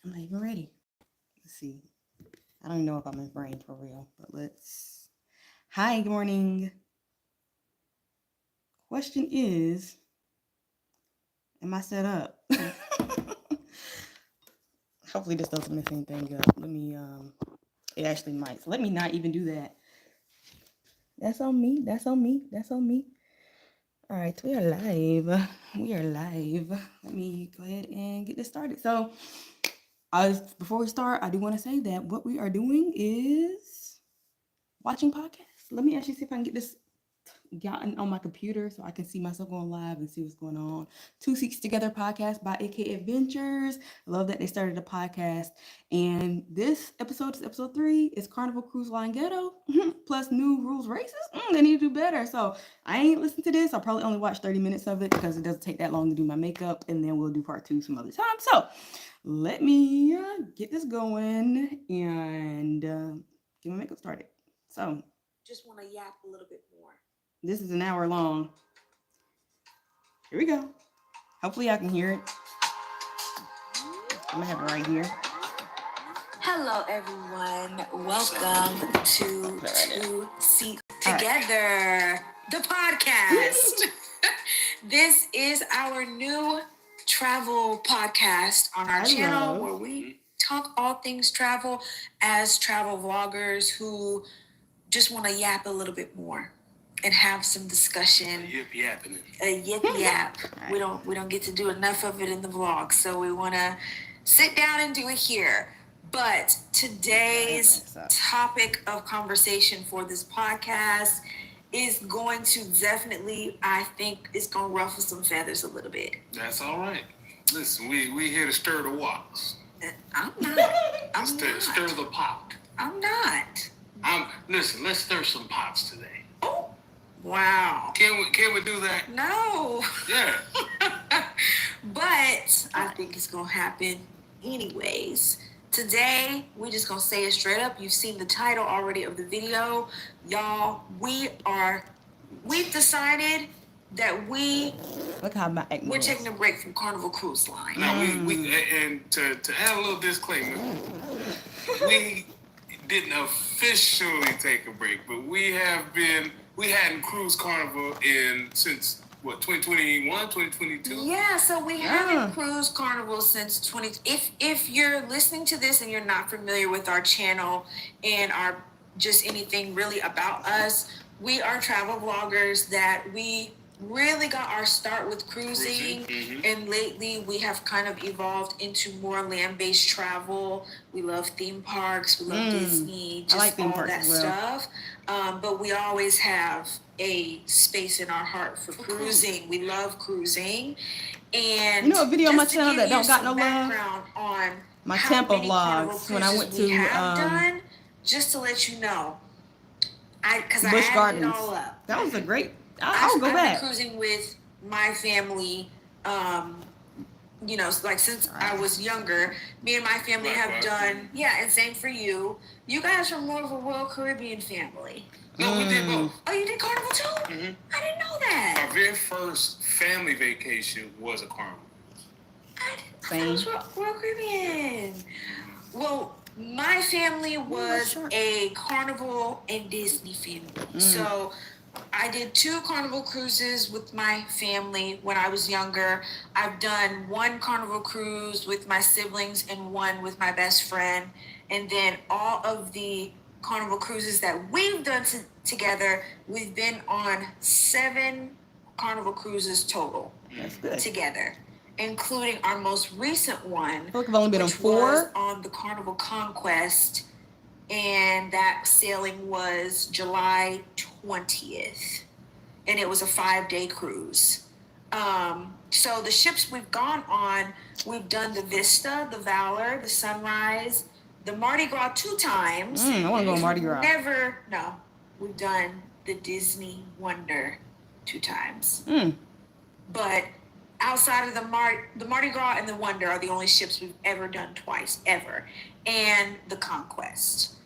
I'm not even ready. Let's see. I don't even know if I'm in brain for real, but let's. Hi, good morning. Question is, am I set up? Hopefully this doesn't mess anything up. It actually might. So let me not even do that. That's on me. That's on me. That's on me. All right, we are live. We are live. Let me go ahead and get this started. So, before we start, I do want to say that what we are doing is watching podcasts. Let me actually see if I can get this gotten on my computer so I can see myself going live and see what's going on. Two Seats Together podcast by AK Adventures. I love that they started a podcast. And this episode is episode 3. It's Carnival Cruise Line Ghetto plus new rules races. They need to do better. So I ain't listened to this. I'll probably only watch 30 minutes of it because it doesn't take that long to do my makeup. And then we'll do part 2 some other time. So let me get this going and get my makeup started. So just want to yap a little bit more. This is an hour long. Here we go. Hopefully I can hear it. I'm gonna have it right here. Hello, everyone. Welcome to Two Seats Together, the podcast. This is our new travel podcast on our channel where we talk all things travel as travel vloggers who just want to yap a little bit more and have some discussion. A yip yap. We don't get to do enough of it in the vlog, so we want to sit down and do it here. But today's topic of conversation for this podcast is going to definitely, I think, it's going to ruffle some feathers a little bit. That's all right. Listen, we here to stir the waters. I'm not. Stir the pot. I'm not. Listen, let's stir some pots today. Oh, wow. Can we do that? No. Yeah. But I think it's going to happen anyways. Today, we're just going to say it straight up. You've seen the title already of the video. Y'all, we've decided that we're taking a break from Carnival Cruise Line. Now, and to add a little disclaimer, we didn't officially take a break, but we hadn't cruised Carnival since 2021, 2022? Yeah, so we haven't cruised Carnival since if you're listening to this and you're not familiar with our channel and our just anything really about us, we are travel vloggers that we really got our start with cruising. And lately we have kind of evolved into more land-based travel. We love theme parks, we love Disney, just like all that stuff. But we always have a space in our heart for cruising. We love cruising. And you know a video on my channel that don't got no love? On my Tampa vlogs when I went to done, just to let you know. Because I Busch added Gardens. it all up. That was a great. I'll go back. I've been cruising with my family, like since I was younger. Me and my family have done, and same for you. You guys are more of a Royal Caribbean family. No, we did both. Oh, you did Carnival too? Mm-hmm. I didn't know that. Our very first family vacation was a Carnival. I thought it was Royal Caribbean. Well, my family was a Carnival and Disney family. So I did 2 Carnival cruises with my family when I was younger. I've done 1 Carnival cruise with my siblings and 1 with my best friend. And then all of the Carnival cruises that we've done together, we've been on 7 Carnival cruises total. That's good. Together, including our most recent one. I feel like I've only been on 4. Was on the Carnival Conquest, and that sailing was July 20th, and it was a 5-day cruise. So the ships we've gone on, we've done the Vista, the Valor, the Sunrise, the Mardi Gras 2 times. I want to go on Mardi Gras. We've done the Disney Wonder 2 times. But outside of the Mardi Gras and the Wonder are the only ships we've ever done twice, ever. And the Conquest.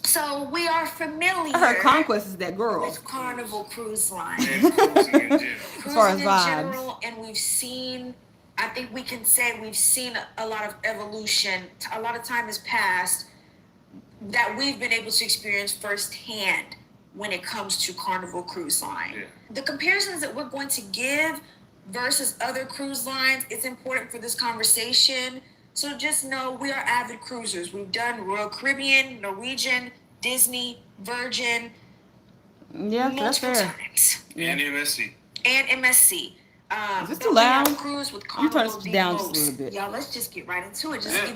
So we are familiar. Her Conquest is that girl. With Carnival Cruise Line. And cruising in general. As far as vibes. And we've seen I think we can say we've seen a lot of evolution. A lot of time has passed that we've been able to experience firsthand when it comes to Carnival Cruise Line. Yeah. The comparisons that we're going to give versus other cruise lines, it's important for this conversation. So just know we are avid cruisers. We've done Royal Caribbean, Norwegian, Disney, Virgin, Yeah, that's multiple fair. times. And MSC. And MSC. Is this but too we have loud? cruised with You turn Carnival this down just a most. little bit. Y'all, let's just get right into it. Just Yeah.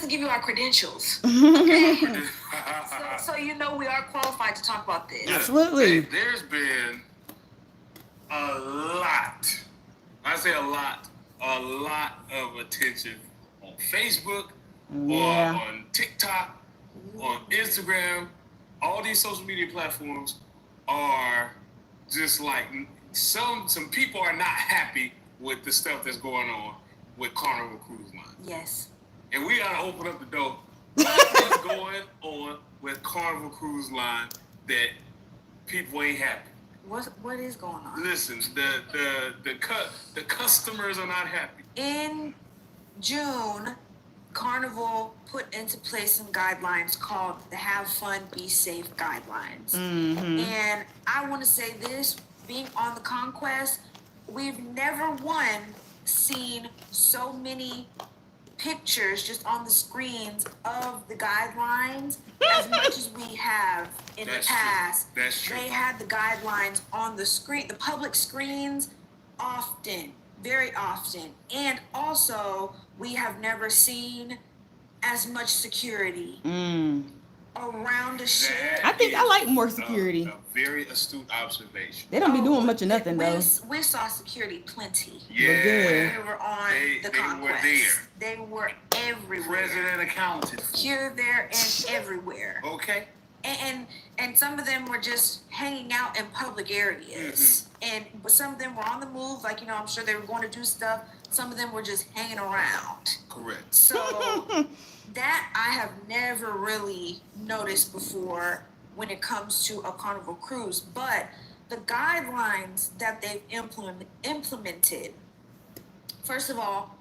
to give you our credentials. Okay. so you know we are qualified to talk about this. Yeah. Absolutely. There's been a lot. I say a lot of attention on Facebook, Yeah. or on TikTok, on Instagram. All these social media platforms are just like some people are not happy with the stuff that's going on with Carnival Cruise Line. Yes. And we gotta open up the door. What's going on with Carnival Cruise Line that people ain't happy? What is going on? Listen, the customers are not happy. In June, Carnival put into place some guidelines called the Have Fun, Be Safe guidelines. Mm-hmm. And I want to say this, being on the Conquest, we've never seen so many pictures just on the screens of the guidelines as much as we have in That's the past. true. That's true. They had the guidelines on the screen, the public screens, often, very often. And also, we have never seen as much security around the ship. I think I is like more security. A very astute observation. They don't be doing much of nothing, though. We saw security plenty. Yeah, good. We were on the they Conquest. were there. They were everywhere. President accounted for. Here, there, and everywhere. Okay. And some of them were just hanging out in public areas. And but some of them were on the move, like, you know, I'm sure they were going to do stuff. Some of them were just hanging around. Correct. So that I have never really noticed before when it comes to a Carnival cruise. But the guidelines that they've implemented, first of all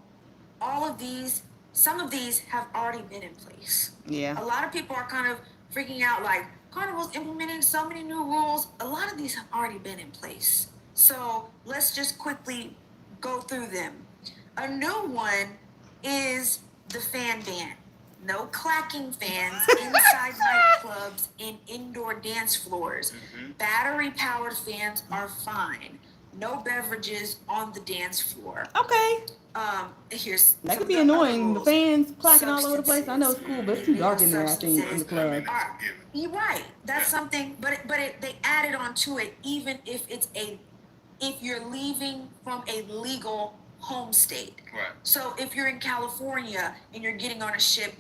of these, some of these have already been in place. Yeah. A lot of people are kind of freaking out like, Carnival's implementing so many new rules. A lot of these have already been in place. So let's just quickly go through them. A new one is the fan ban. No clacking fans inside nightclubs and indoor dance floors. Battery-powered fans are fine. No beverages on the dance floor. Okay. Here's That some could be of the other annoying. The rules. fans clacking all over the place. I know it's cool, but it's too dark in there, I think, in the club. You're right. That's something, but they added on to it, even if if you're leaving from a legal home state. Right. So if you're in California and you're getting on a ship,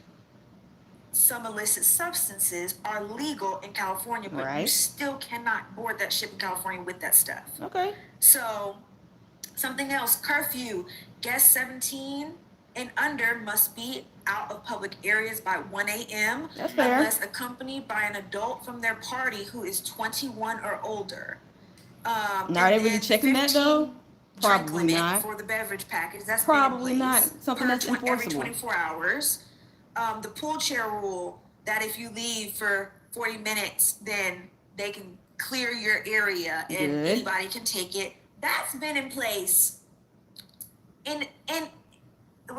some illicit substances are legal in California, but you Right. still cannot board that ship in California with that stuff. Okay. So, something else, curfew. Guests 17 and under must be out of public areas by 1 a.m. That's fair. unless accompanied by an adult from their party who is 21 or older. Now, and are they really then checking that, though? 15 drink Probably limit not. for the beverage package. That's Probably been in not place something that's every enforceable. 24 hours. The pool chair rule that if you leave for 40 minutes, then they can clear your area and Good. anybody can take it. That's been in place. And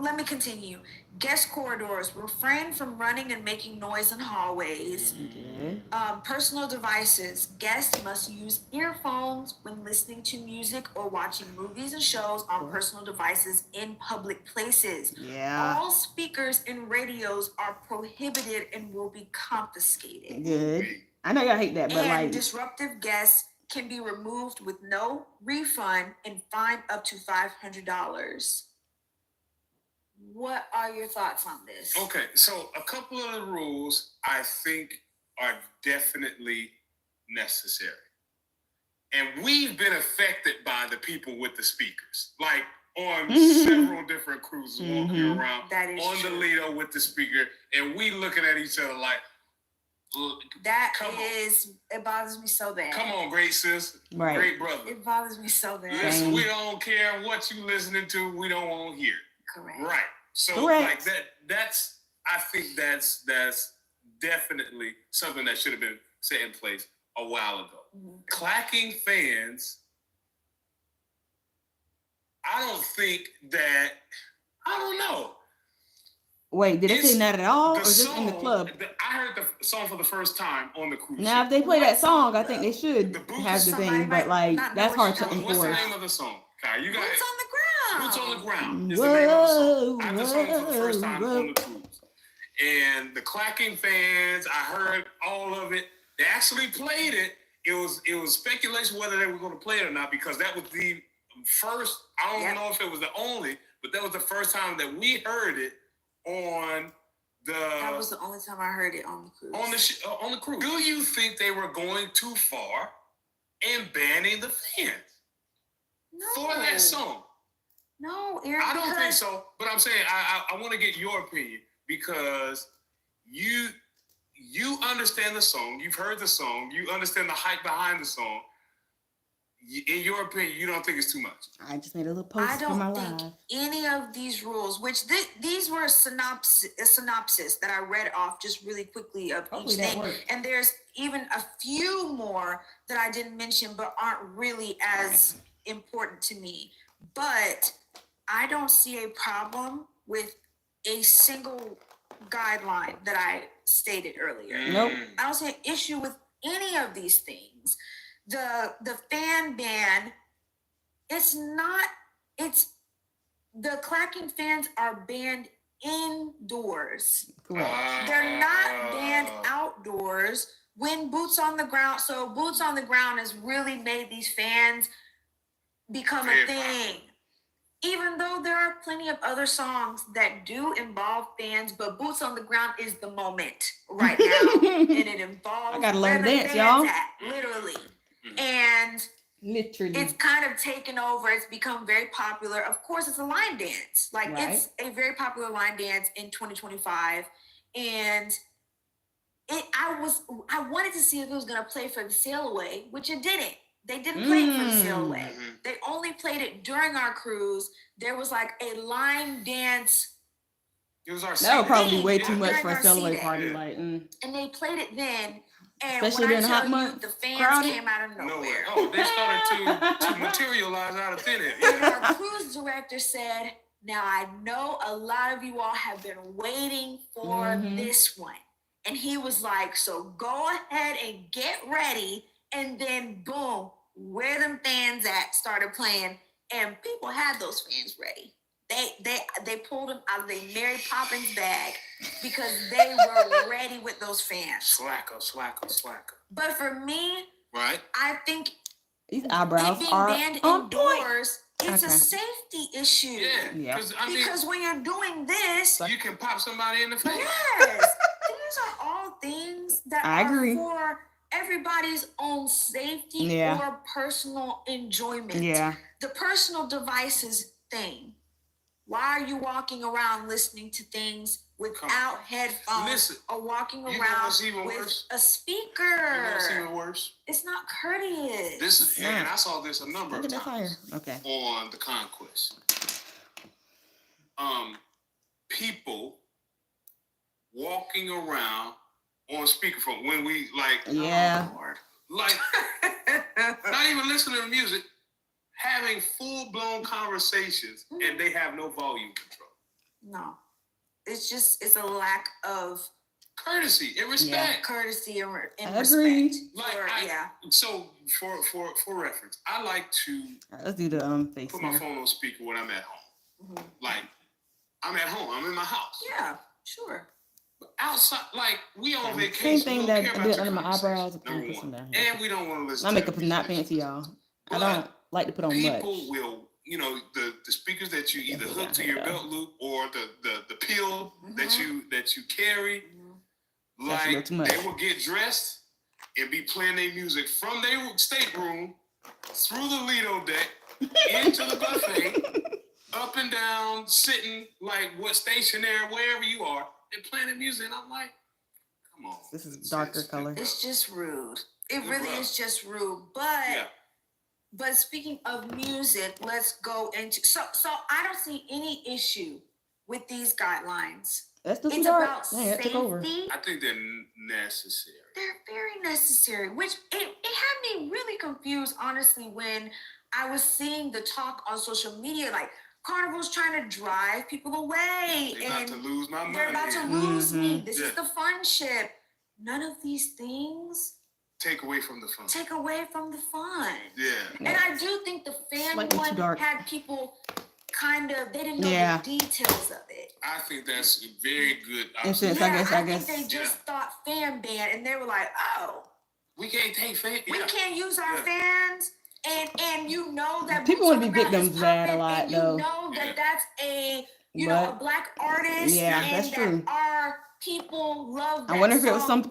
let me continue. Guest corridors, refrain from running and making noise in hallways. Good. Personal devices. Guests must use earphones when listening to music or watching movies and shows on personal devices in public places. Yeah. All speakers and radios are prohibited and will be confiscated. Good. I know y'all hate that, but And like, disruptive guests can be removed with no refund and fined up to $500. What are your thoughts on this? Okay, so a couple of the rules I think are definitely necessary. And we've been affected by the people with the speakers. Like on several different cruises walking around That is on true. the Lido with the speaker, and we looking at each other like, It bothers me so bad. Come on, great sis. Right. Great brother. It bothers me so bad. Listen, we don't care what you listening to. We don't want to hear. Correct. Right. So Correct. like that's I think that's definitely something that should have been set in place a while ago. Mm-hmm. Clacking fans, I don't think that, I don't know. Wait, did they say not at all, or just song, in the club? I heard the song for the first time on the cruise Now, if they play that song, I think they should have the thing, but like that's hard to enforce. What's the name of the song? Kai, you got Boots on the ground. Boots on the ground is the name of the song. I heard the song for the first time on the cruise. And the clacking fans, I heard all of it. They actually played it. It was speculation whether they were going to play it or not, because that was the first, I don't know if it was the only, but that was the first time that we heard it on the... That was the only time I heard it on the cruise. On the cruise. Do you think they were going too far and banning the fans for that song? No, Eric. I don't think so, but I'm saying I want to get your opinion, because you understand the song, you've heard the song, you understand the hype behind the song. In your opinion, you don't think it's too much? I just made a little post for my live. I don't think any of these rules, which these were a synopsis that I read off just really quickly of each thing. And there's even a few more that I didn't mention but aren't really as important to me. But I don't see a problem with a single guideline that I stated earlier. Nope. I don't see an issue with any of these things. The fan ban, it's the clacking fans are banned indoors. Correct. They're not banned outdoors. When Boots on the Ground, so Boots on the Ground has really made these fans become a thing. Even though there are plenty of other songs that do involve fans, but Boots on the Ground is the moment right now. And it involves I gotta learn to dance, fans y'all. Literally. And literally, it's kind of taken over. It's become very popular. Of course, it's a line dance. Like it's a very popular line dance in 2025. And I wanted to see if it was gonna play for the sail away, which it didn't. They didn't play it for the sail away. They only played it during our cruise. There was like a line dance. It was our that would probably be way too much for a sail away party. Like, and they played it then. And especially during hot months, the fans came out of nowhere. Oh, they started to materialize out of thin air. And our cruise director said, "Now I know a lot of you all have been waiting for this one." And he was like, "So go ahead and get ready." And then boom, where them fans at started playing, and people had those fans ready. They pulled them out of their Mary Poppins bag because they were ready with those fans. Slacker. But for me, right? I think these eyebrows being are banned indoors, it's a safety issue. Yeah. Because when you're doing this, you can pop somebody in the face. Yes, these are all things that are for everybody's own safety or personal enjoyment. Yeah. The personal devices thing. Why are you walking around listening to things without headphones or walking around with a speaker? You know what's even worse? It's not courteous. This is, and I saw this a number of times on the Conquest. People walking around on speakerphone when we not even listening to music, having full-blown conversations, and they have no volume control. No, it's a lack of courtesy and respect. Courtesy and agree. respect. So for reference, I like to let's do the face put my phone on speaker when I'm at home. Like I'm at home, I'm in my house. Yeah, sure. Outside, like we on vacation. Same thing that I did under my eyebrows. Number one. And we don't want to listen. My makeup is not fancy, y'all. I don't like to put on much. People will, the speakers that you either hook to your belt loop or the pill that you carry. Like they will get dressed and be playing their music from their stateroom through the Lido deck into the buffet, up and down, sitting like stationary wherever you are. And playing the music, and I'm like, Come on. This is darker color. It's just rude. It really is just rude. But speaking of music, let's go into so I don't see any issue with these guidelines. That's the It's dark. about safety. I think they're necessary. They're very necessary, which it had me really confused, honestly, when I was seeing the talk on social media, like Carnival's trying to drive people away. They're about to lose my money. They're about to lose me. This is the fun ship. None of these things take away from the fun. Take away from the fun. Yeah. And I do think the fan one had people kind of, they didn't know the details of it. I think that's a very good. I guess they just thought fan ban, and they were like, oh, we can't take fans. We can't use our fans. And you know that people want to be victims of that a lot, though. You know that that's a a black artist. Yeah, and that's true. Our people love that I wonder if it was some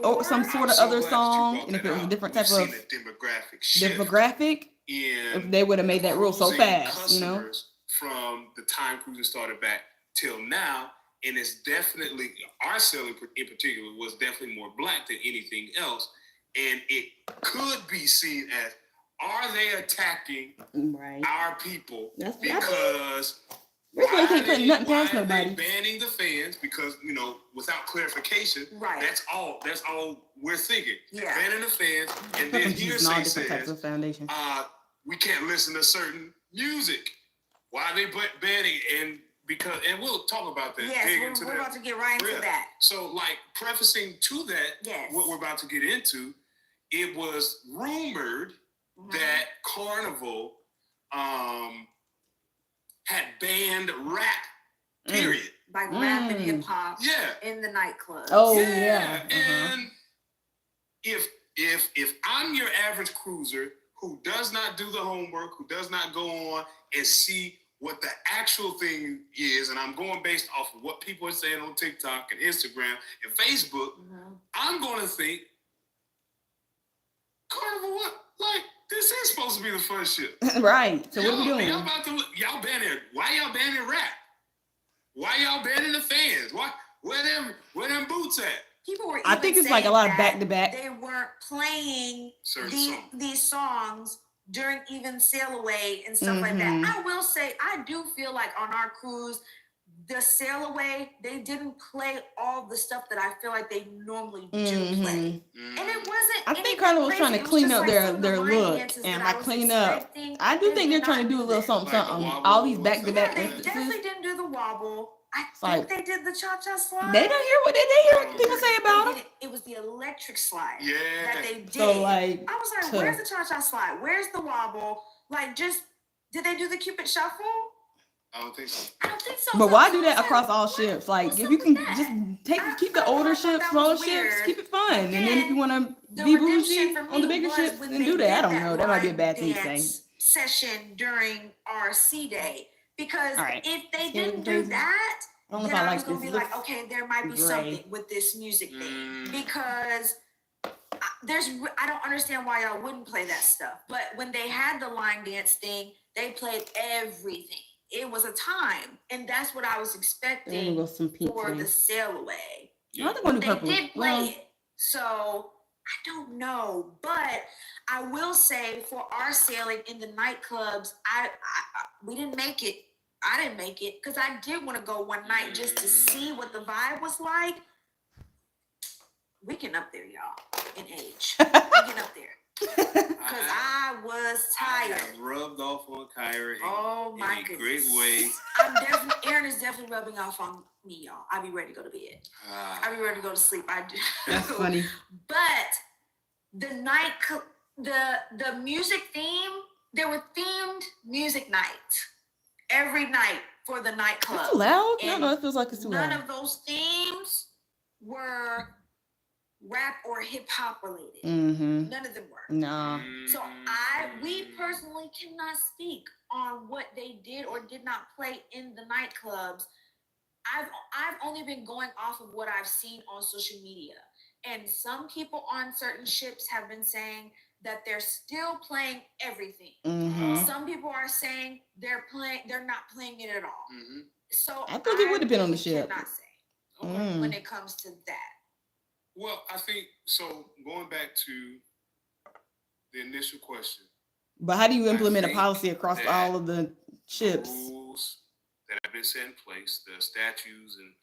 sort of other song, and if it was a different type of demographic shift. If they would have made that rule so fast, you know. From the time cruising started back till now, and it's definitely our selling in particular was definitely more black than anything else, and it could be seen as, are they attacking our people because why are they banning the fans? Because without clarification, that's all we're thinking. Banning the fans, and then hearsay says we can't listen to certain music. Why are they banning? And we'll talk about that. Yes, we're about to get right into that. So, like, prefacing to that, what we're about to get into, it was rumored that Carnival had banned rap, period. Like rap and hip hop in the nightclubs. Oh, yeah. And if I'm your average cruiser who does not do the homework, who does not go on and see what the actual thing is, and I'm going based off of what people are saying on TikTok and Instagram and Facebook, I'm going to think, Carnival, what? Like, this is supposed to be the fun ship. Right. So what are we doing? Y'all banning, why y'all banning rap? Why y'all banning the fans? Where them boots at? People were I think it's like a lot of back-to-back. They weren't playing these songs during even sail away and stuff like that. I will say, I do feel like on our cruise, the sail away, they didn't play all the stuff that I feel like they normally do play. And it wasn't. I think Carnival was trying to clean up their look, and by clean up, I do think they're trying to do a little something. All these back-to-back instances. They definitely didn't do the wobble. I think they did the cha-cha slide. They didn't hear what people say about them. It was the electric slide that they did. So, like, I was like, where's the cha-cha slide? Where's the wobble? Like, did they do the Cupid shuffle? I don't think so. But why do that across all ships? Like, if you can just keep the older ships, smaller ships, keep it fun. And then if you want to be bougie on the bigger ships, then do that. I don't know. That might be a bad thing to say. Session during our sea day. Because if they didn't do that, then I was going to be like, okay, there might be something with this music thing. Because I don't understand why y'all wouldn't play that stuff. But when they had the line dance thing, they played everything. It was a time, and that's what I was expecting for the sail away. They did play it. So I don't know, but I will say for our sailing in the nightclubs, we didn't make it. I didn't make it because I did want to go one night just to see what the vibe was like. We can up there, y'all, in age. We can up there. Because I was tired. I have rubbed off on Kyra in a great way. Aaron is definitely rubbing off on me, y'all. I'll be ready to go to bed. I'll be ready to go to sleep. I do. That's funny. But the music theme, there were themed music nights every night for the nightclub. It's too loud? No, it feels like it's too loud. None of those themes were rap or hip hop related. None of them were. No. So we personally cannot speak on what they did or did not play in the nightclubs. I've only been going off of what I've seen on social media. And some people on certain ships have been saying that they're still playing everything. Some people are saying they're not playing it at all. So I think it would have been on the ship. Cannot say when it comes to that. Well, I think so. Going back to the initial question, But how do you I implement a think policy across that all of the the ships? rules that have been set in place, the statutes and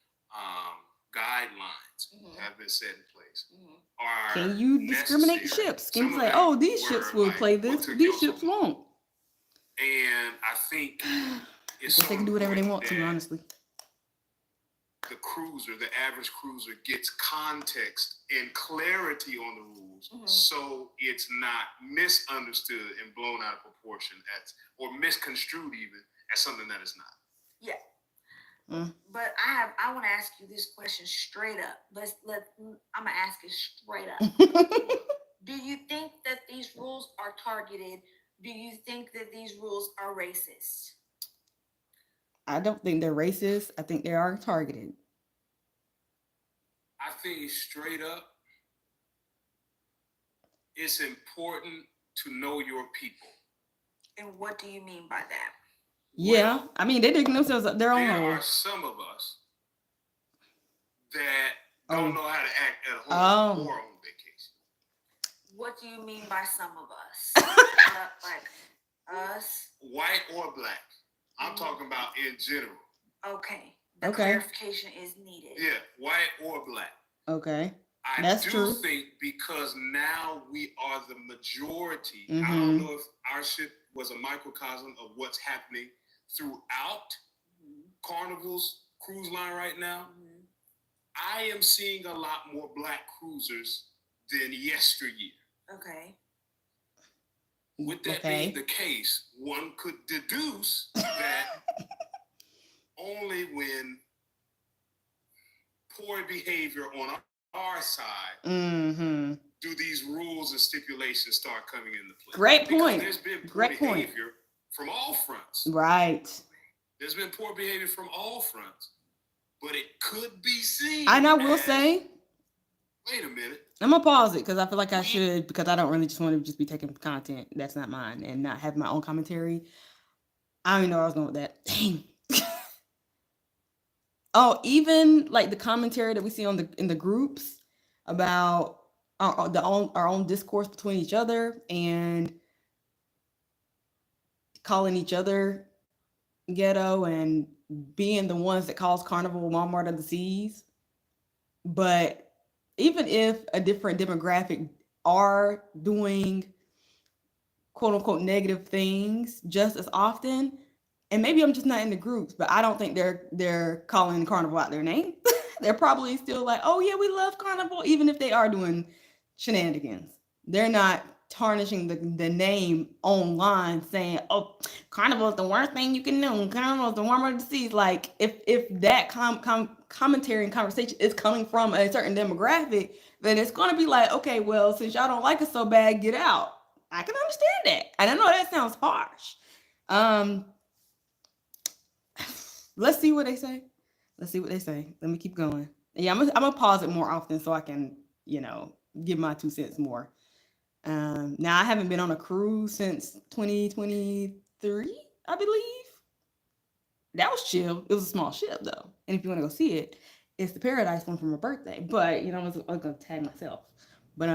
guidelines have been set in place, are Can you discriminate the necessary. ships? Can Some you of say, them oh, these ships were will like, play what this, took these y'all so ships long? won't? And I think I it's guess so they can do whatever they important want to, that honestly. the cruiser, the average cruiser, gets context and clarity on the rules, so it's not misunderstood and blown out of proportion or misconstrued even as something that is not. Yeah. But I want to ask you this question straight up. I'm gonna ask it straight up. Do you think that these rules are targeted? Do you think that these rules are racist? I don't think they're racist. I think they are targeted. I think straight up, it's important to know your people. And what do you mean by that? Yeah, Well, I mean, they're digging themselves up their own there hole. are some of us that don't know how to act at home or on vacation. What do you mean by some of us? Like us? White or black. I'm talking about in general. Okay. The clarification is needed. Yeah, white or black. Okay. That's true. Think because now we are the majority. I don't know if our ship was a microcosm of what's happening throughout Carnival's cruise line right now. I am seeing a lot more black cruisers than yesteryear. Okay. With that being the case, one could deduce that only when poor behavior on our side do these rules and stipulations start coming into play. Great point. Because there's been poor behavior from all fronts. Right. There's been poor behavior from all fronts. But it could be seen. And I will say, wait a minute. I'm gonna pause it because I feel like I should, because I don't really just want to just be taking content that's not mine and not have my own commentary. I don't even know where I was going with that. Dang. Oh, even like the commentary that we see in the groups about our own discourse between each other and calling each other ghetto and being the ones that calls Carnival Walmart of the Seas. But even if a different demographic are doing quote unquote negative things just as often, and maybe I'm just not in the groups, but I don't think they're calling Carnival out their name. They're probably still like, oh yeah, we love Carnival, even if they are doing shenanigans. They're not tarnishing the name online saying, oh, Carnival is the worst thing you can do. Carnival is the warmer of the seas. Like if that commentary and conversation is coming from a certain demographic, then it's going to be like, okay, well, since y'all don't like us so bad, get out. I can understand that. And I know that sounds harsh. Let's see what they say. Let me keep going. Yeah, I'm gonna pause it more often so I can, give my 2 cents more. Now I haven't been on a cruise since 2023, I believe. That was chill. It was a small ship though, and if you want to go see it, it's the Paradise one for my birthday. But I was gonna tag myself. But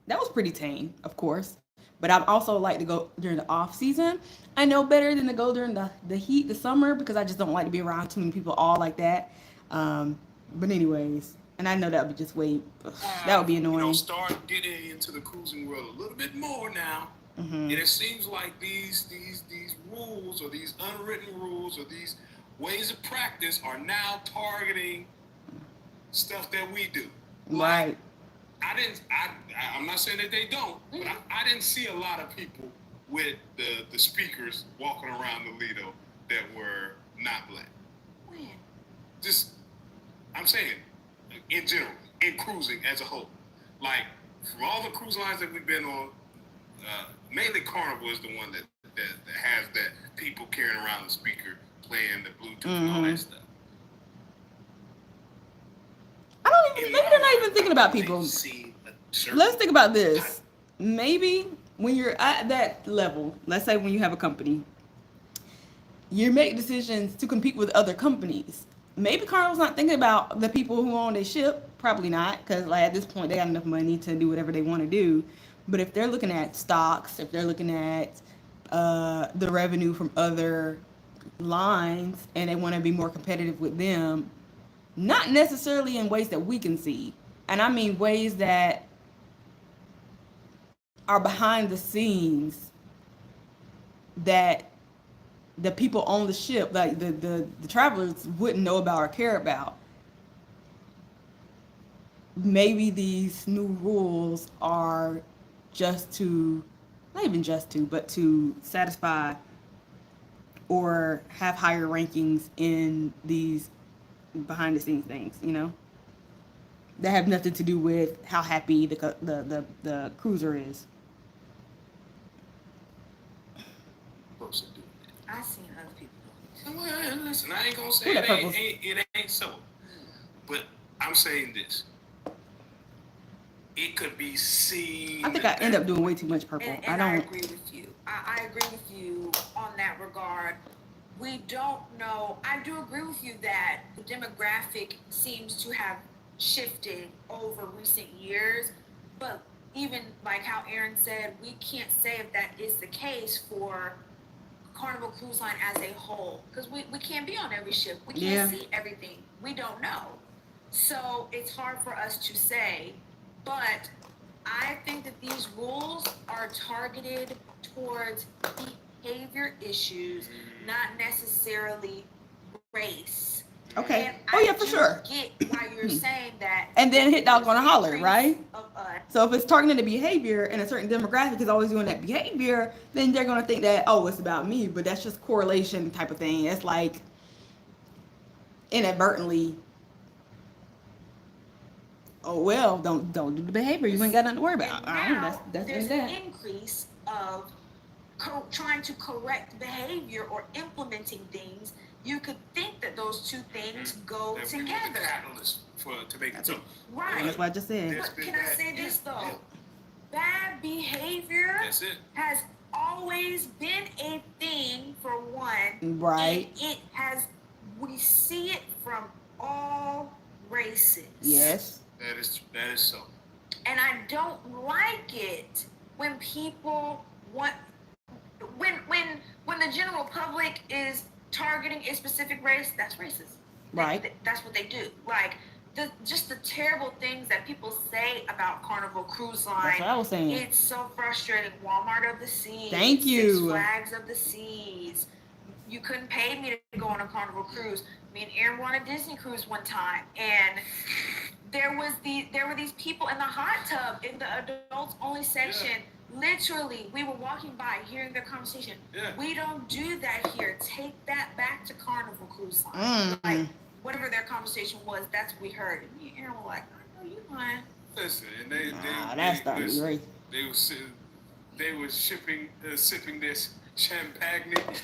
that was pretty tame, of course. But I'd also like to go during the off season. I know better than to go during the heat, the summer, because I just don't like to be around too many people all like that. But anyways, and I know that would be just that would be annoying. Start getting into the cruising world a little bit more now. And it seems like these rules or these unwritten rules or these ways of practice are now targeting stuff that we do. Right. I'm not saying that they don't, but I didn't see a lot of people with the speakers walking around the Lido that were not black. When? I'm saying, in general, in cruising as a whole. Like, from all the cruise lines that we've been on, mainly Carnival is the one that has that people carrying around the speaker, playing the Bluetooth and all that stuff. Maybe they're not even thinking about people. Let's think about this. Maybe when you're at that level, let's say when you have a company, you make decisions to compete with other companies. maybe Carnival's not thinking about the people who own their ship. Probably not, because like at this point they got enough money to do whatever they want to do. But if they're looking at stocks, if they're looking at the revenue from other lines, and they want to be more competitive with them, not necessarily in ways that we can see, and I mean ways that are behind the scenes that the people on the ship, like the travelers, wouldn't know about or care about. Maybe these new rules are just to, not even just to, but to satisfy or have higher rankings in these behind the scenes things, you know, that have nothing to do with how happy the cruiser is. Supposed to do that. I seen other people do it. Well, listen, I ain't gonna say Who that it ain't so, but I'm saying this. It could be seen. I think I end up doing way too much purple. And I agree with you. I agree with you on that regard. We don't know. I do agree with you that the demographic seems to have shifted over recent years, but even like how Aaron said, we can't say if that is the case for Carnival Cruise Line as a whole, because we can't be on every ship. We can't see everything. We don't know. So it's hard for us to say, but I think that these rules are targeted towards behavior issues, not necessarily race. Okay. And Oh yeah, for sure. Get why you're saying that. And then hit dog gonna holler, right? Of us. So if it's targeting the behavior and a certain demographic is always doing that behavior, then they're gonna think that, oh, it's about me, but that's just correlation type of thing. It's like inadvertently, oh well, don't do the behavior. You ain't got nothing to worry about. Now, That's there's that. an increase of trying to correct behavior or implementing things. You could think that those two things go That we were the together. catalyst to make it so. Right. That's what I just said. There's But been can I that. say this though? Yeah. Bad behavior That's it. has always been a thing for one. Right. And it has, we see it from all races. Yes. That is so. And I don't like it when people want, when the general public is targeting a specific race, that's racist. Right. That's what they do. Like just the terrible things that people say about Carnival Cruise Line. That's what I was saying. It's so frustrating. Walmart of the Seas. Thank you. Six Flags of the Seas. You couldn't pay me to go on a Carnival cruise. Me and Aaron were on a Disney cruise one time, and there were these people in the hot tub in the adults only section. Yeah. Literally, we were walking by, hearing their conversation. Yeah. We don't do that here. Take that back to Carnival Cruise Line. Like whatever their conversation was, that's what we heard. And me and Aaron were like, I know you lying. Listen, and that's not right. They were sipping this champagne and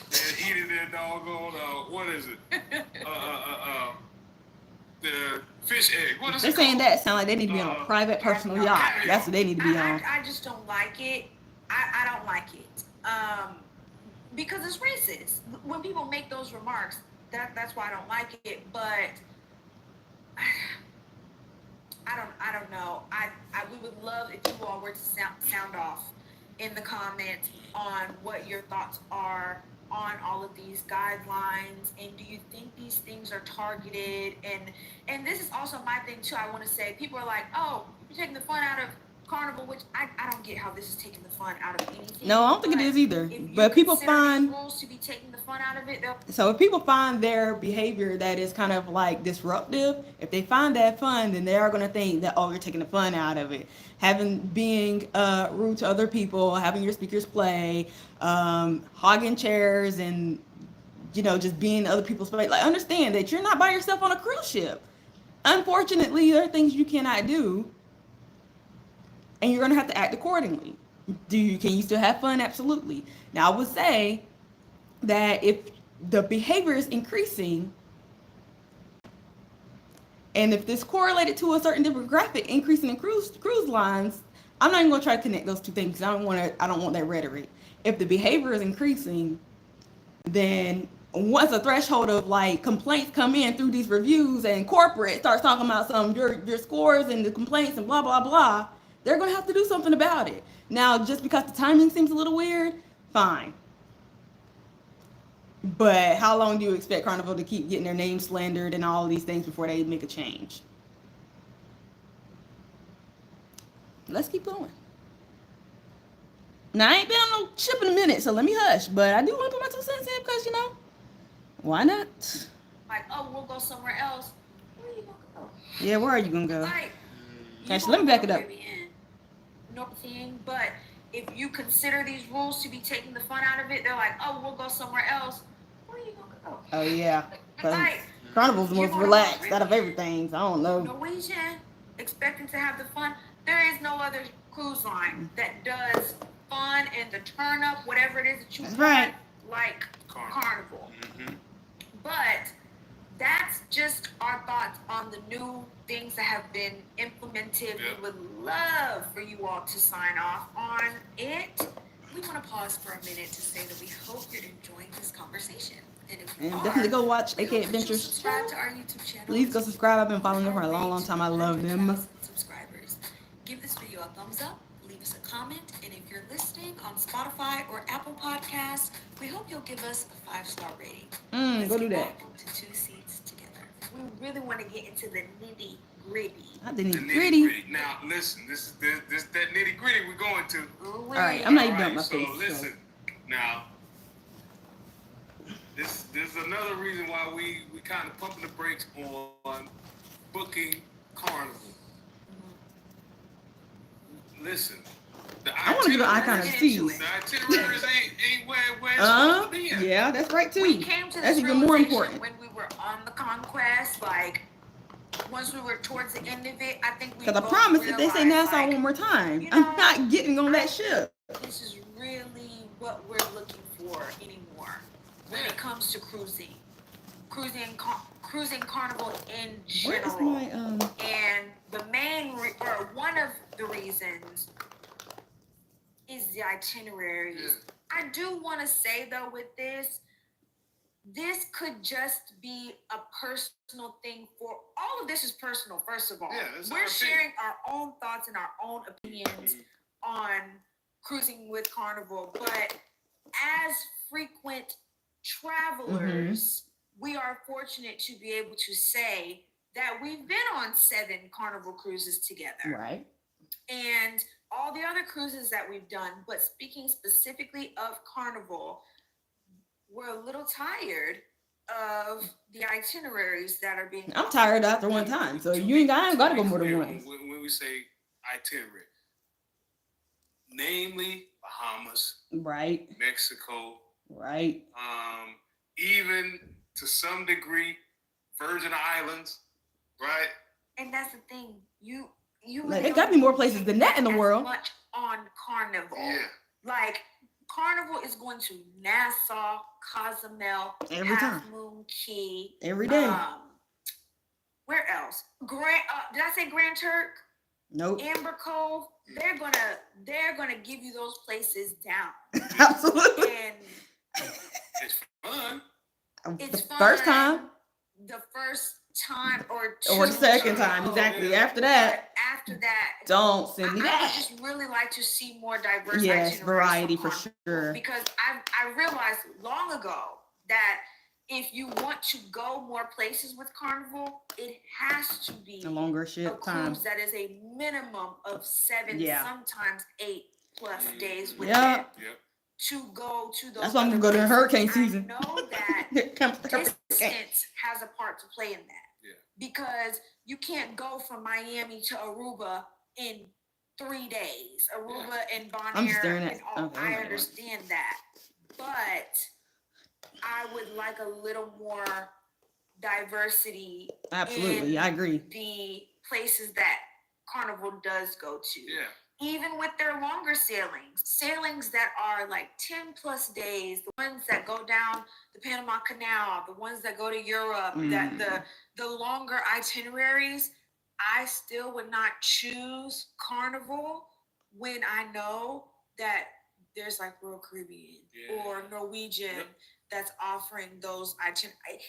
eating their doggone what is it? The fish egg. What is They're it saying called? that sound like they need to be on a private personal yacht. That's what they need to be on. I just don't like it. I don't like it. Because it's racist. When people make those remarks, that's why I don't like it. But I don't know. We would love if you all were to sound off in the comments on what your thoughts are on all of these guidelines, and do you think these things are targeted? And this is also my thing too. I want to say, people are like, oh, you're taking the fun out of Carnival, which I don't get how this is taking the fun out of anything. No, I don't think it is either. But people find rules to be taking the fun out of it. So if people find their behavior that is kind of like disruptive, if they find that fun, then they are going to think that, oh, you're taking the fun out of it. Being rude to other people, having your speakers play, hogging chairs, and just being in other people's space. Like, understand that you're not by yourself on a cruise ship. Unfortunately, there are things you cannot do, and you're going to have to act accordingly. Can you still have fun? Absolutely. Now, I would say that if the behavior is increasing, and if this correlated to a certain demographic increasing in cruise lines, I'm not even going to try to connect those two things. I don't want that rhetoric. If the behavior is increasing, then once a threshold of like complaints come in through these reviews and corporate starts talking about some your scores and the complaints and blah blah blah, they're gonna have to do something about it. Now, just because the timing seems a little weird, fine. But how long do you expect Carnival to keep getting their name slandered and all of these things before they make a change? Let's keep going. Now, I ain't been on no ship in a minute, so let me hush. But I do want to put my 2 cents in because, why not? Like, oh, we'll go somewhere else. Where are you gonna go? Yeah, where are you going to go? Like, Actually, let me back it up. Thing, but if you consider these rules to be taking the fun out of it, they're like, oh, we'll go somewhere else. Where are you gonna go? Oh, yeah. Like, Carnival's the most relaxed out of everything, so I don't know. Norwegian, expecting to have the fun. There is no other cruise line that does fun and the turn up, whatever it is that you That's want, right. like Carnival. Mm-hmm. But that's just our thoughts on the new things that have been implemented. Yeah. We would love for you all to sign off on it. We want to pause for a minute to say that we hope you're enjoying this conversation. And if you are, definitely go watch AK we hope that you'll Adventures. subscribe to our YouTube channel. Please go subscribe. I've been following them for a long, long time. I love them. 100,000 subscribers. Give this video a thumbs up. Leave us a comment. And if you're listening on Spotify or Apple Podcasts, we hope you'll give us a 5-star rating. Let's Go do get that. back to 2 seats together. We really want to get into the nitty gritty. I didn't The eat nitty gritty. gritty. Now, listen, this that nitty gritty we're going to. All right, I'm not even done Alright, my so face. listen, now, this is another reason why we kind of pumping the brakes on booking Carnival. Listen, I want to give an icon of C's. The itineraries ain't where it's supposed to be at. Yeah, that's right too. We came to That's this even more realization important. when we were on the conquest, like once we were towards the end of it, I think we Because I both promise, if they say realized, Nassau like, one more time, you I'm know, not getting on that ship. this is really what we're looking for anymore when it comes to cruising Carnival in Where's general. my And the main or one of the reasons is the itineraries. Yeah. I do want to say though, with this could just be a personal thing for all of this is personal. First of all, Yeah, that's we're our sharing our own thoughts and our own opinions on cruising with Carnival, but as frequent travelers, we are fortunate to be able to say that we've been on 7 Carnival cruises together. right. And all the other cruises that we've done, but speaking specifically of Carnival, we're a little tired of the itineraries that are being. I'm tired after one time, so I ain't gotta go more than once. When we say itinerary, namely Bahamas, Right. Mexico, Right. even to some degree Virgin Islands, right? And that's the thing, you Like, there gotta be more places than that in the as world. much on Carnival. Yeah. Like Carnival is going to Nassau, Cozumel, Every Half time. Moon Key. Every day. Where else? Did I say Grand Turk? Nope. Amber Cove. They're gonna give you those places down. Absolutely. And It's fun. it's the fun first time the first time or the second time, exactly. After that, But after that, don't send me I would that. just really like to see more diverse Yes, itineraries variety from for Carnival, sure. because I realized long ago that if you want to go more places with Carnival, it has to be A longer a ship cruise time. that is a minimum of 7, Yeah. sometimes 8+ days with Yeah. them Yep. to go to those. That's why I'm other gonna go during places. hurricane I season. know that Here comes the hurricane. distance has a part to play in that. Yeah. Because you can't go from Miami to Aruba in 3 days. Aruba and Bonaire. I'm just staring at- and all, okay, I right. understand that. But I would like a little more diversity Absolutely, in I agree. the places that Carnival does go to. Yeah. Even with their longer sailings that are like 10+ days, the ones that go down the Panama Canal, the ones that go to Europe, that the longer itineraries, I still would not choose Carnival when I know that there's like Royal Caribbean Yeah. or Norwegian that's offering those itineraries,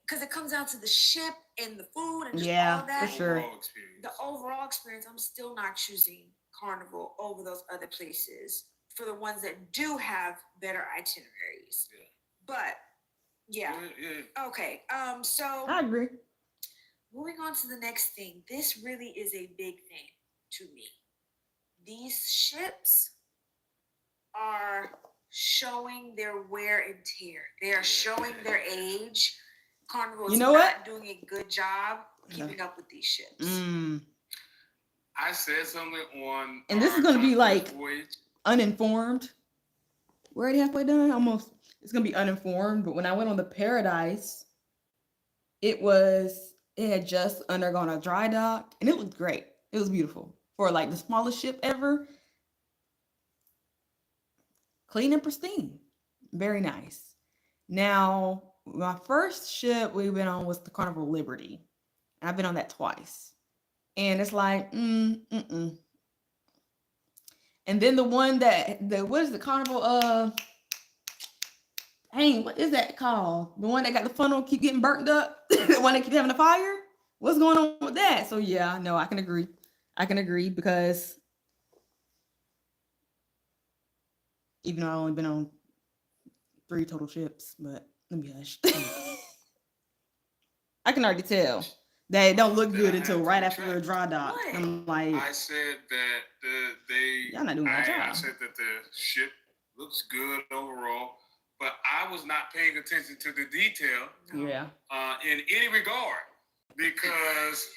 because it comes down to the ship and the food and just Yeah, all that. for sure. Overall experience. The overall experience, I'm still not choosing Carnival over those other places for the ones that do have better itineraries. Yeah. But yeah. Yeah. Okay. So I agree. moving on to the next thing. This really is a big thing to me. These ships are showing their wear and tear. They are showing their age. Carnival is You know not what? doing a good job keeping up with these ships. I said something on And this is gonna be like voyage. uninformed. We're already halfway done. Almost. It's gonna be uninformed. But when I went on the Paradise, it had just undergone a dry dock, and it looked great. It was beautiful for like the smallest ship ever. Clean and pristine, very nice. Now, my first ship we've been on was the Carnival Liberty. I've been on that twice, and it's like, mm. And then the one what is the Carnival? Hey, what is that called? The one that got the funnel keep getting burnt up? The one that keep having a fire? What's going on with that? So yeah, no, I can agree. Because even though I've only been on 3 total ships, but let me hush. I can already tell that it don't look good until right after a dry dock. I'm like, I said that y'all not doing my job. I said that the ship looks good overall, but I was not paying attention to the detail. Yeah. In any regard, because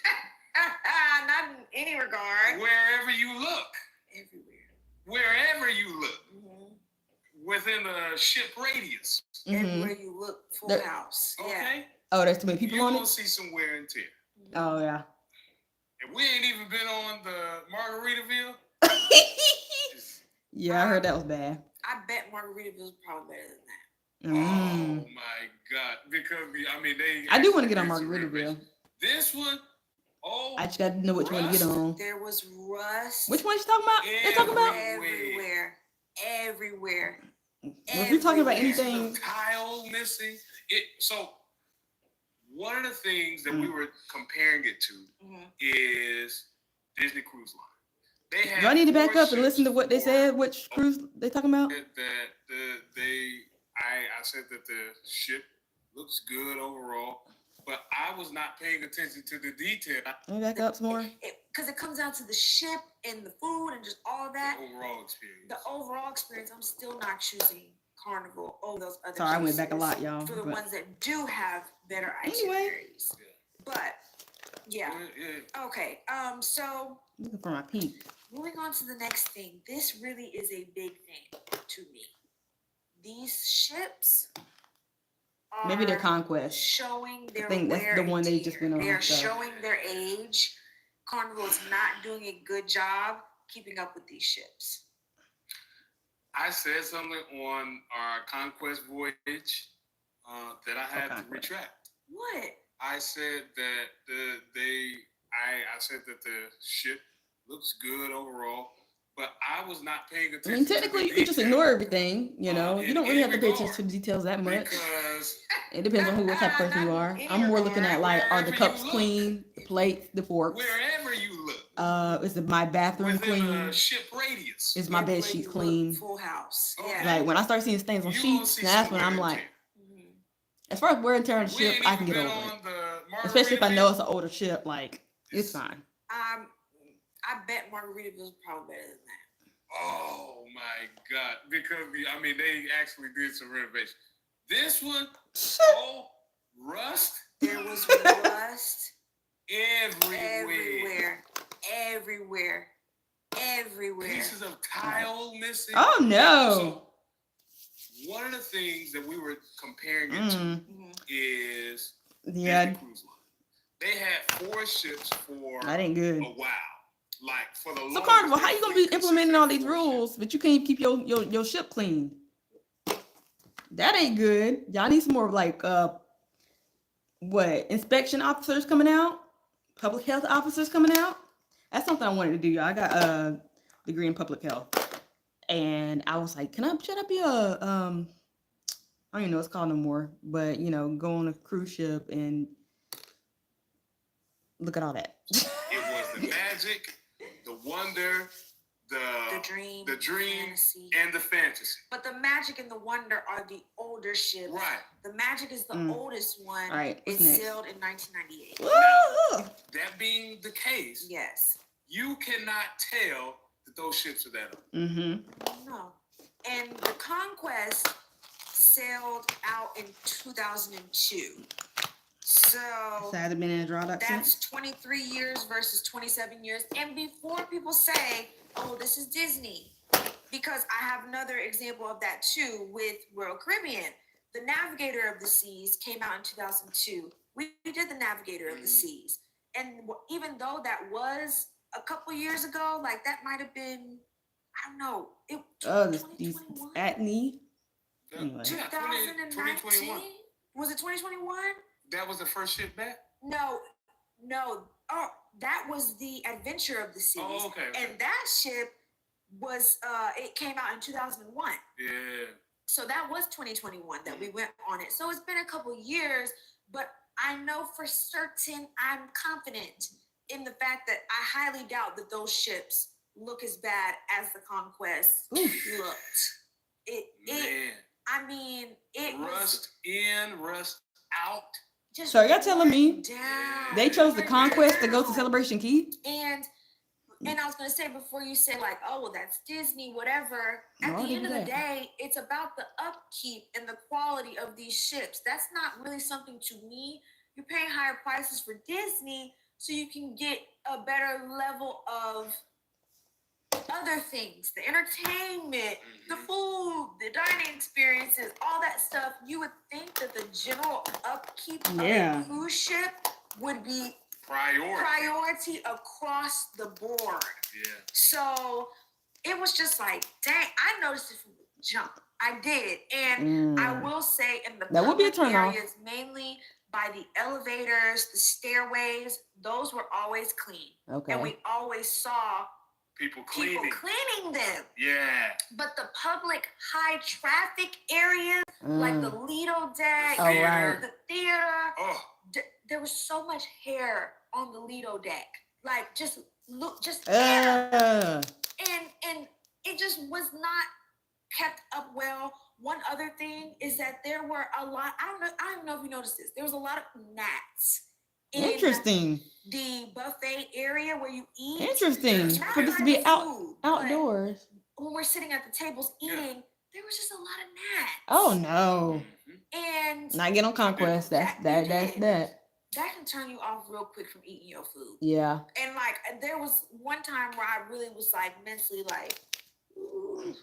not in any regard. Wherever you look, within a ship radius, everywhere you look, full house. Okay. Yeah. Oh, there's too many people You're on it. Gonna see some wear and tear. Oh yeah. And we ain't even been on the Margaritaville. Yeah, I heard that was bad. I bet Margaritaville's probably better than that. Oh my God! Because I mean, I do want to get on Margaritaville. This one, I just got to know which one to get on. There was rust. Which one you talking about? They're talking about everywhere. If you're talking about anything, tile missing. So one of the things that we were comparing it to is Disney Cruise Line. Do I need to back up and listen to what they said? Which cruise they talking about? I said that the ship looks good overall, but I was not paying attention to the detail. Let me back up some more. Because it comes down to the ship and the food and just all that. The overall experience. I'm still not choosing Carnival over those other Sorry, I went back a lot, y'all. For the ones that do have better itineraries. But yeah. Okay. So looking for my pink. Moving on to the next thing. This really is a big thing to me. These ships are maybe their conquest. Showing their I think that's the one they just been on. They're showing their age. Carnival is not doing a good job keeping up with these ships. I said something on our conquest voyage that I had to retract. What? I said that I said that the ship looks good overall, but I was not paying attention. I mean, technically, you can just ignore everything. You know, you don't really have to pay attention to the details that much. Because it depends on what type of person you are. I'm more looking at like, are the cups clean, the plates, the forks. Wherever you look. Is my bathroom clean? Ship radius. Is my bed sheet clean? Full house. Okay. Like when I start seeing stains on sheets, that's when I'm like, as far as wear and tear on the ship, I can get over it. Especially if I know it's an older ship, like it's fine. I bet Margaritaville's probably better than that. Oh my God! Because I mean, they actually did some renovation. This one, rust. There was rust everywhere. Pieces of tile missing. Oh no! So, one of the things that we were comparing it to is Disney Cruise Line. They had 4 ships for that ain't good. a while. Like for the so Carnival, how you gonna be implementing all these rules, but you can't keep your ship clean? That ain't good. Y'all need some more like inspection officers coming out, public health officers coming out. That's something I wanted to do, y'all. I got a degree in public health, and I was like, should I be a I don't even know what it's called no more, but you know, go on a cruise ship and look at all that. It was the magic, the wonder, the dream, fantasy, and the fantasy. But the magic and the wonder are the older ships. Right. The magic is the oldest one. All right, it next? sailed in 1998. Now, that being the case, yes, you cannot tell that those ships are that old. Mm-hmm. No. And the Conquest sailed out in 2002. So Sad to be in a drawdock. that's 23 years versus 27 years. And before people say, oh, this is Disney, because I have another example of that too with Royal Caribbean. The Navigator of the Seas came out in 2002. We did the Navigator of the Seas. And even though that was a couple years ago, like that might have been, I don't know, these at me. Anyway. 2019? Was it 2021? That was the first ship back? No. Oh, that was the Adventure of the Seas. Oh, okay. And that ship was, it came out in 2001. Yeah. So that was 2021 that we went on it. So it's been a couple years, but I know for certain, I'm confident in the fact that I highly doubt that those ships look as bad as the Conquest looked. I mean, it rust in, rust out. Just so y'all telling me down. They chose the Conquest to go to Celebration Key? And I was going to say, before you say like, oh, well, that's Disney, whatever. At the end of the day, it's about the upkeep and the quality of these ships. That's not really something to me. You're paying higher prices for Disney so you can get a better level of other things, the entertainment, the food, the dining experiences, all that stuff. You would think that the general upkeep of a cruise ship would be priority across the board. Yeah. So it was just like, dang, I noticed it from the jump. I did. And I will say in the that would be a turn areas, mainly by the elevators, the stairways, those were always clean. Okay. And we always saw people cleaning them. Yeah. But the public high traffic areas, like the Lido deck, the theater, there was so much hair on the Lido deck. Like hair. And it just was not kept up well. One other thing is that there were a lot, I don't know if you noticed this, there was a lot of gnats. Interesting. The buffet area where you eat. Interesting. For this to be outdoors. When we're sitting at the tables eating, there was just a lot of gnats. Oh no. And not get on Conquest. That's that. That can turn you off real quick from eating your food. Yeah. And like there was one time where I really was like mentally like, ooh.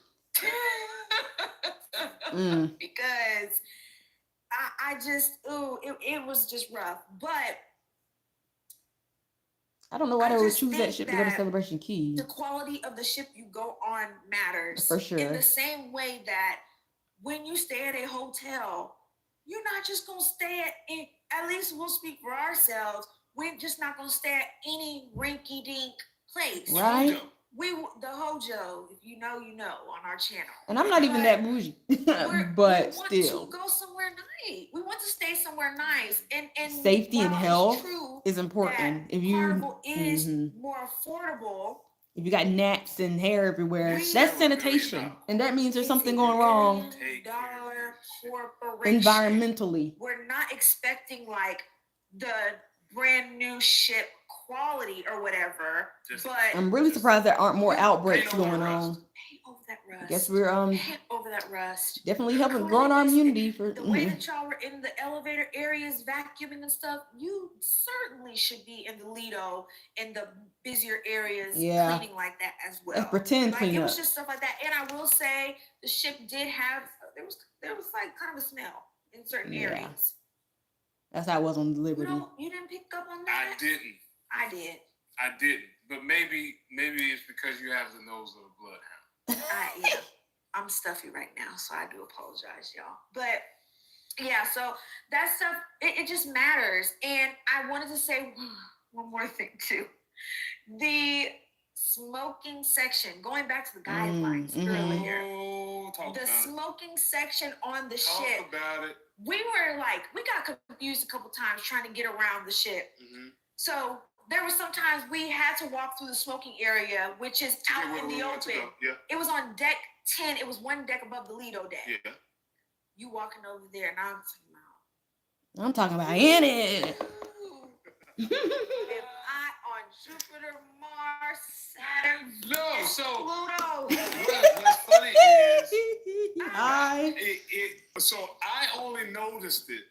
Because I just it was just rough. But I don't know why they would choose that ship to go to Celebration Key. The quality of the ship you go on matters. For sure. In the same way that when you stay at a hotel, you're not just going to stay at least we'll speak for ourselves. We're just not going to stay at any rinky-dink place. Right. The Hojo, if you know, on our channel. And I'm not even that bougie, but still. We want to go somewhere nice. We want to stay somewhere nice. And safety and health is important. If you Carnival is more affordable. If you got gnats and hair everywhere, that's sanitation. And that means there's something going wrong. Environmentally. We're not expecting like the brand new ship quality or whatever, but I'm really surprised there aren't more outbreaks going on. Paint over that rust. I guess we're paint over that rust. Definitely helping growing our immunity for the way that y'all were in the elevator areas vacuuming and stuff. You certainly should be in the Lido in the busier areas cleaning like that as well. Let's pretend like, clean it up. was just stuff like that. And I will say the ship did have there was like kind of a smell in certain areas. That's how it was on the Liberty. You didn't pick up on that? I didn't. I did. I didn't. But maybe it's because you have the nose of a bloodhound. I'm stuffy right now, so I do apologize, y'all. But yeah, so that stuff, it just matters. And I wanted to say one more thing too. The smoking section, going back to the guidelines earlier, Talk the about smoking section on the Talk ship, about it. we were like, we got confused a couple times trying to get around the ship. So there were some times we had to walk through the smoking area, which is out in the open. Yeah. It was on deck 10. It was one deck above the Lido deck. Yeah. You walking over there, and I'm talking about in it. if I on Jupiter, Mars, Saturn, Pluto. What's funny is so I only noticed it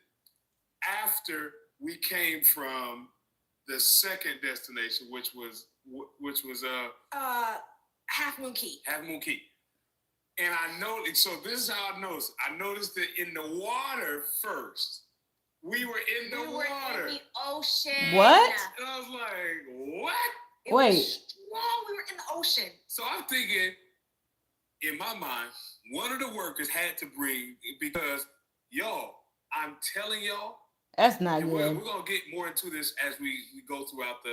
after we came from the second destination, which was Half Moon Key. Half Moon Key. And I noticed, so this is how I noticed. I noticed that in the water first. We were in the water. In the ocean. What? And I was like, what? Wait. Strong. We were in the ocean. So I'm thinking, in my mind, one of the workers had to bring, because, y'all, I'm telling y'all, that's not and good. we're gonna get more into this as we go throughout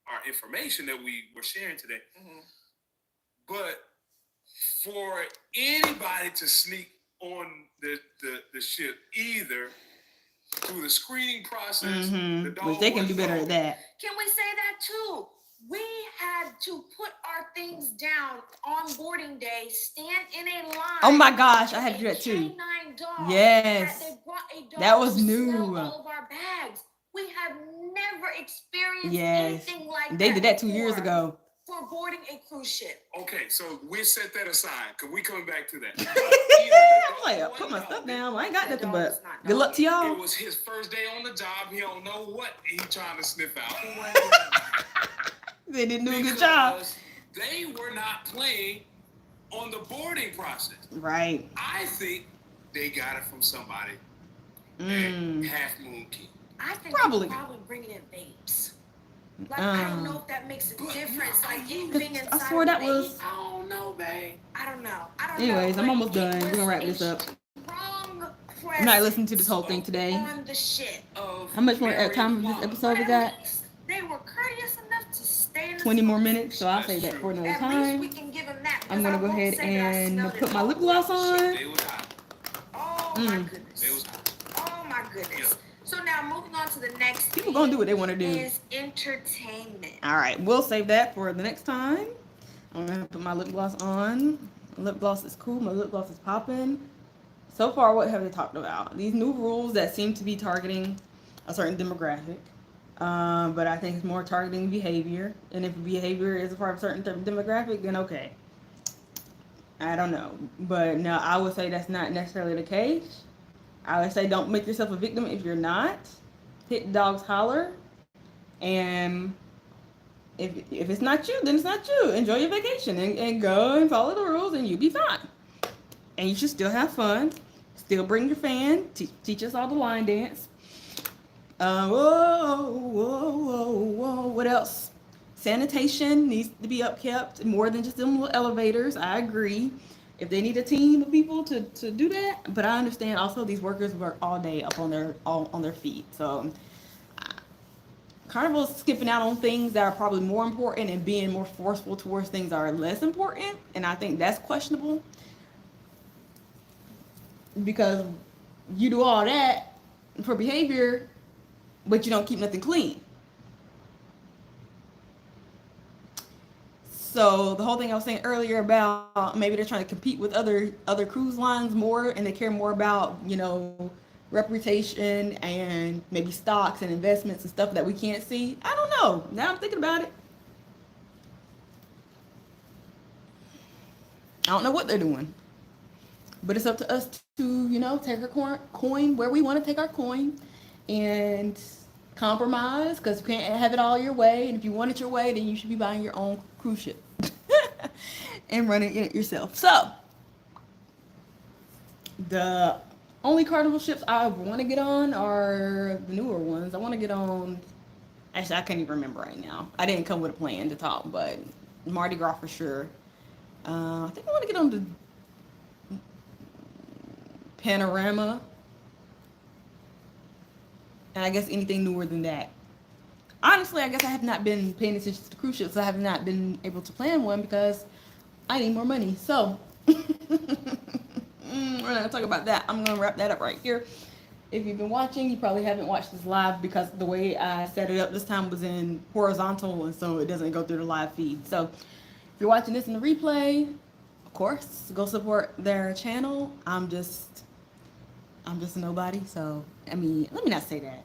our information that we were sharing today. But for anybody to sneak on the ship, either through the screening process, Which they can do better at that. Can we say that too? We had to put our things down on boarding day, stand in a line. Oh my gosh, I had to do that too. Dog. Yes. They brought a dog that was to new. Sell all of our bags. We have never experienced anything like that. They did that 2 years ago. For boarding a cruise ship. Okay, so we set that aside because we coming back to that. I'm like, put my stuff down. I ain't got nothing but good luck to It y'all. was his first day on the job. He don't know what he trying to sniff out. They didn't do a good job. They were not playing on the boarding process. Right. I think they got it from somebody at Half Moon Key. I think probably bringing in vapes. Like, I don't know if that makes a difference. Like, anything inside. I swore that was. I don't know, babe. I don't know. Anyways, I'm almost done. We're gonna wrap this up. I'm not listening to this whole thing today. On the shit. How much more time of this episode we got? They were courteous enough to stay in 20 more minutes, so I'll say that for another time. We can give them that, I'm gonna go ahead and put my lip gloss on. Oh my goodness. Oh my goodness. So now moving on to the next. People gonna do what they want to do. Is entertainment. All right, we'll save that for the next time. I'm gonna put my lip gloss on. My lip gloss is cool. My lip gloss is popping. So far, what have they talked about? These new rules that seem to be targeting a certain demographic. But I think it's more targeting behavior. And if behavior is a part of a certain demographic, then okay. I don't know. But no, I would say that's not necessarily the case. I would say don't make yourself a victim if you're not. Hit dogs holler. And if it's not you, then it's not you. Enjoy your vacation and go and follow the rules and you'll be fine. And you should still have fun. Still bring your fan. Teach us all the line dance. What else? Sanitation needs to be upkept more than just them little elevators. I agree. If they need a team of people to do that, but I understand also these workers work all day up on their feet. So Carnival's skipping out on things that are probably more important and being more forceful towards things that are less important, and I think that's questionable because you do all that for behavior, but you don't keep nothing clean. So the whole thing I was saying earlier about maybe they're trying to compete with other cruise lines more, and they care more about, reputation and maybe stocks and investments and stuff that we can't see. I don't know. Now I'm thinking about it. I don't know what they're doing. But it's up to us to, take our coin where we want to take our coin and compromise, because you can't have it all your way. And if you want it your way, then you should be buying your own cruise ship and running it yourself. So the only Carnival ships I want to get on are the newer ones. I want to get on, actually I can't even remember right now. I didn't come with a plan to talk, but Mardi Gras for sure. I think I want to get on the Panorama, and I guess anything newer than that. honestly, I guess I have not been paying attention to the cruise ships. I have not been able to plan one because I need more money. So we're not gonna talk about that. I'm gonna wrap that up right here. If you've been watching, you probably haven't watched this live because the way I set it up this time was in horizontal, and so it doesn't go through the live feed. So if you're watching this in the replay, of course, go support their channel. I'm just a nobody. So I mean, let me not say that.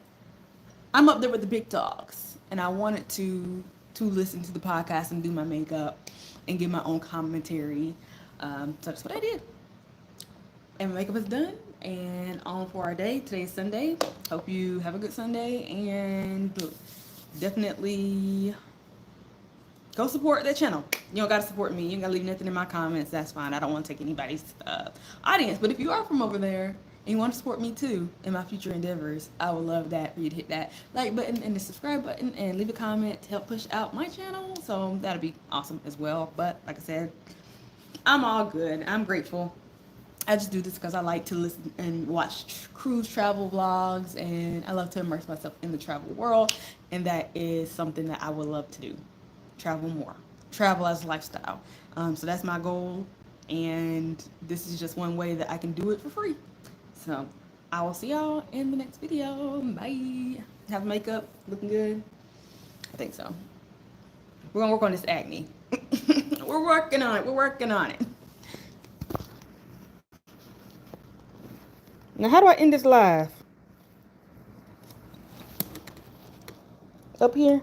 I'm up there with the big dogs, and I wanted to listen to the podcast and do my makeup and give my own commentary. So that's what I did. And makeup is done and on for our day. Today's Sunday. Hope you have a good Sunday, and definitely go support that channel. You don't gotta support me. You ain't gotta leave nothing in my comments. That's fine. I don't want to take anybody's audience. But if you are from over there and you want to support me too in my future endeavors, I would love that for you to hit that like button and the subscribe button and leave a comment to help push out my channel. So that'll be awesome as well. But like I said, I'm all good. I'm grateful. I just do this because I like to listen and watch cruise travel vlogs, and I love to immerse myself in the travel world, and that is something that I would love to do. Travel more. Travel as a lifestyle. So that's my goal, and this is just one way that I can do it for free. So I will see y'all in the next video. Bye. Have makeup looking good? I think so. We're gonna work on this acne. We're working on it. We're working on it. Now, how do I end this live? Up here?